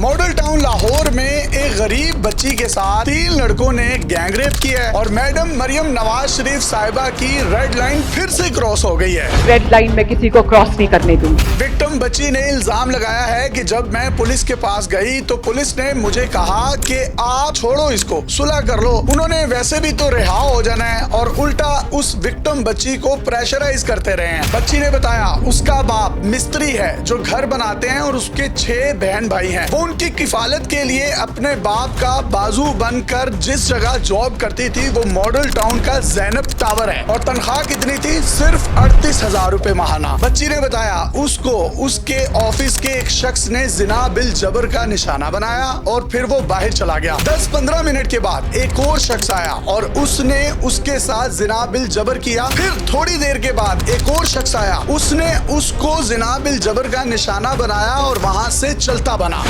Model town Lahore में एक गरीब बच्ची के साथ 3 लड़कों ने गैंग रेप किया है और मैडम मरियम नवाज शरीफ साहिबा की रेड लाइन फिर से क्रॉस हो गई है। रेड लाइन में किसी को क्रॉस नहीं करने दूंगी। विक्टिम बच्ची ने इल्जाम लगाया है कि जब मैं पुलिस के पास गई तो पुलिस ने मुझे कहा कि आप छोड़ो इसको, सुलह कर लो। उन्होंने वैसे भी तो रिहा हो जाना है और उल्टा उस विक्टिम बच्ची को प्रेशराइज करते रहे हैं। बच्ची ने बताया उसका बाप मिस्त्री है जो घर बनाते हैं और उसके 6 बहन भाई हैं। वो उनकी किफालत के लिए अपने बाप का बाजू बनकर जिस जगह जॉब करती थी वो मॉडल टाउन का ज़ैनब टावर है और तनख्वाह कितनी थी, सिर्फ 38,000 रुपए माहाना। बच्ची ने बताया उसको उसके ऑफिस के एक शख्स ने जिना बिल जबर का निशाना बनाया और फिर वो बाहर चला गया। 10-15 मिनट के बाद एक और शख्स आया और उसने उसके साथ जिना बिल जबर किया। फिर थोड़ी देर के बाद एक और शख्स आया, उसने उसको जिना बिल जबर का निशाना बनाया और वहां से चलता बना।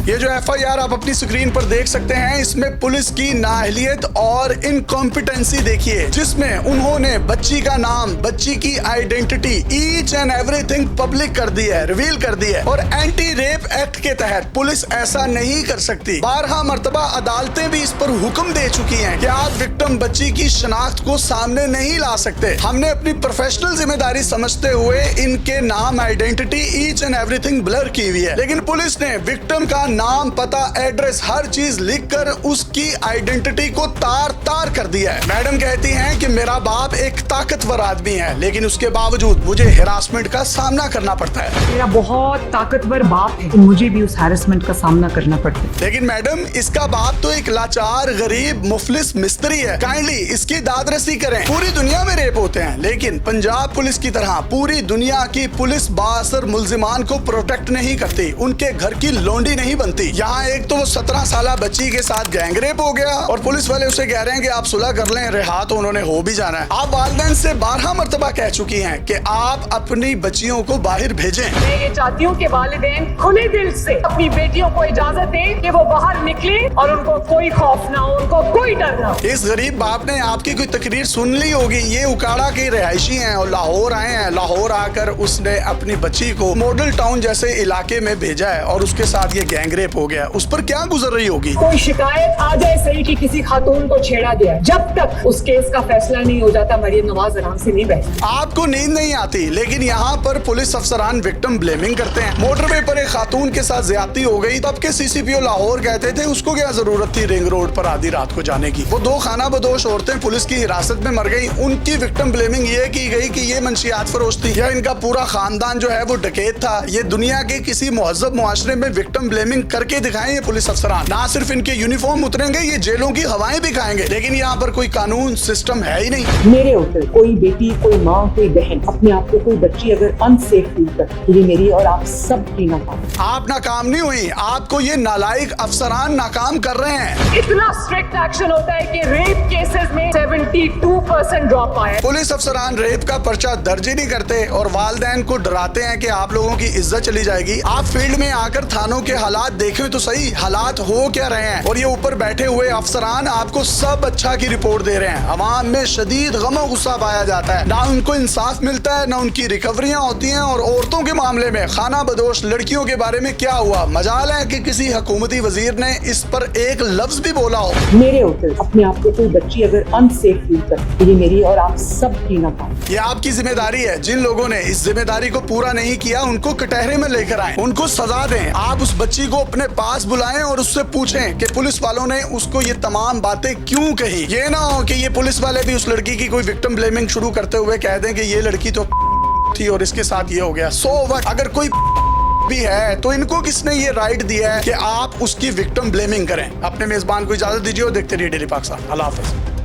ये जो FIR आप अपनी स्क्रीन पर देख सकते हैं, इसमें पुलिस की नाअहलियत और इनकॉम्पिटेंसी देखिए, जिसमें उन्होंने बच्ची का नाम, बच्ची की identity, each and everything public कर दी है, रिवील कर दी है। और एंटी रेप एक्ट के तहत पुलिस ऐसा नहीं कर सकती। 12 मरतबा अदालतें भी इस पर हुक्म दे चुकी हैं कि आप विक्टिम बच्ची की शनाख्त को सामने नहीं ला सकते। हमने अपनी प्रोफेशनल जिम्मेदारी समझते हुए इनके नाम, identity, each and everything blur की हुई है, लेकिन पुलिस ने विक्टिम का नाम, पता, एड्रेस, हर चीज लिखकर उसकी आइडेंटिटी को तार तार कर दिया है। मैडम कहती हैं कि मेरा बाप एक ताकतवर आदमी है, लेकिन उसके बावजूद मुझे हिरासमेंट का सामना करना पड़ता है। मेरा बहुत ताकतवर बाप है तो मुझे भी उस हैरेसमेंट का सामना करना पड़ता है। लेकिन मैडम इसका बाप तो एक लाचार, गरीब, मुफलिस मिस्त्री है। काइंडली इसकी दादरसी करें। पूरी दुनिया में रेप होते हैं, लेकिन पंजाब पुलिस की तरह पूरी दुनिया की पुलिस बाअसर मुल्जिमान को प्रोटेक्ट नहीं करती, उनके घर की लोंडी नहीं बनती। यहाँ एक तो वो 17 साला बच्ची के साथ गैंग रेप हो गया और पुलिस वाले उसे कह रहे हैं कि आप सुलह कर लें, रिहा तो उन्होंने हो भी जाना है। आप वालिदैन से 12 मरतबा कह चुकी हैं कि आप अपनी बच्चियों को बाहर भेजें। मैं ये चाहती हूँ कि वालिदैन खुले दिल से अपनी बेटियों को इजाजत दें कि वो बाहर निकले और उनको कोई खौफ ना हो, उनको कोई डर ना हो। इस गरीब बाप ने आपकी कोई तकरीर सुन ली होगी। ये उकाड़ा के रिहायशी हैं और लाहौर आए हैं। लाहौर आकर उसने अपनी बच्ची को मॉडल टाउन जैसे इलाके में भेजा है और उसके साथ ये गैंग रेप हो गया। उस पर क्या गुजर रही होगी? कोई शिकायत आ जाए सही कि किसी खातून को छेड़ा गया, जब तक उस केस का फैसला नहीं हो जाता मरियम नवाज आराम से नहीं बैठती। आपको नींद नहीं आती, लेकिन यहाँ पर पुलिस अफसरान विक्टिम ब्लेमिंग करते हैं। मोटरवे पर एक खातून के साथ ज्यादती हो गई, तब के CCPO लाहौर कहते थे उसको क्या जरूरत थी रिंग रोड पर आधी रात को जाने की। वो 2 खाना बदोश औरतें पुलिस की हिरासत में मर गई। उनकी विक्टिम ब्लेमिंग ये की गई कि ये मंशियात फरोश थी या इनका पूरा खानदान जो है वो डकैत था। ये दुनिया के किसी मुहज़्ज़ब मुआशरे में विक्टिम ब्लेमिंग करके दिखाएं ये पुलिस अफसरान। ना सिर्फ इनके यूनिफॉर्म उतरेंगे, ये जेलों की हवाएं भी खाएंगे। लेकिन यहाँ पर कोई कानून सिस्टम है ही नहीं। मेरे होटल कोई बेटी, कोई माँ, कोई बहन अपने आप को, कोई बच्ची अगर अनसेफ फील करती, ये मेरी और आप सब की नाकाम। आप नाकाम नहीं हुई, आपको ये नालायक अफसरान नाकाम कर रहे हैं। इतना स्ट्रिक्ट एक्शन होता है कि रेप केसेस में 72% ड्रॉप आया। पुलिस अफसरान रेप का पर्चा दर्ज ही नहीं करते और वालिदैन को डराते हैं कि आप लोगों की इज्जत चली जाएगी। आप फील्ड में आकर थानों के हालात देखें तो सही, हालात हो क्या रहे हैं। और ये ऊपर बैठे हुए अफसरान आपको सब अच्छा की रिपोर्ट दे रहे हैं। अवाम में शदीद गम और गुस्सा पाया जाता है, ना उनको इंसाफ मिलता है, ना उनकी रिकवरियां होती हैं। और औरतों के मामले में खाना बदोश लड़कियों के बारे में क्या हुआ? मजाल है कि किसी हुकूमती वजीर ने इस पर एक लफ्ज भी बोला हो। मेरे होटल अपने आप को कोई बच्ची अगर अनसेफ फील करती, ये मेरी और आप सब की नाकाम। ये आपकी जिम्मेदारी है। जिन लोगों ने इस जिम्मेदारी को पूरा नहीं किया उनको कटहरे में लेकर आए, उनको सजा दें। आप उस बच्ची को अपने पास बुलाएं और उससे पूछें कि पुलिस वालों ने उसको ये तमाम बातें क्यों कही। ये ना हो कि ये पुलिस वाले भी उस लड़की की कोई विक्टिम ब्लेमिंग शुरू करते हुए कह दें कि ये लड़की तो थी और इसके साथ ये हो गया। So what? अगर कोई भी है तो इनको किसने ये राइट दिया है कि आप उसकी विक्टिम ब्लेमिंग करें? अपने मेजबान को इजाजत दीजिए और देखते रहिए डेली पाकिस्तान। अल्लाह हाफिज।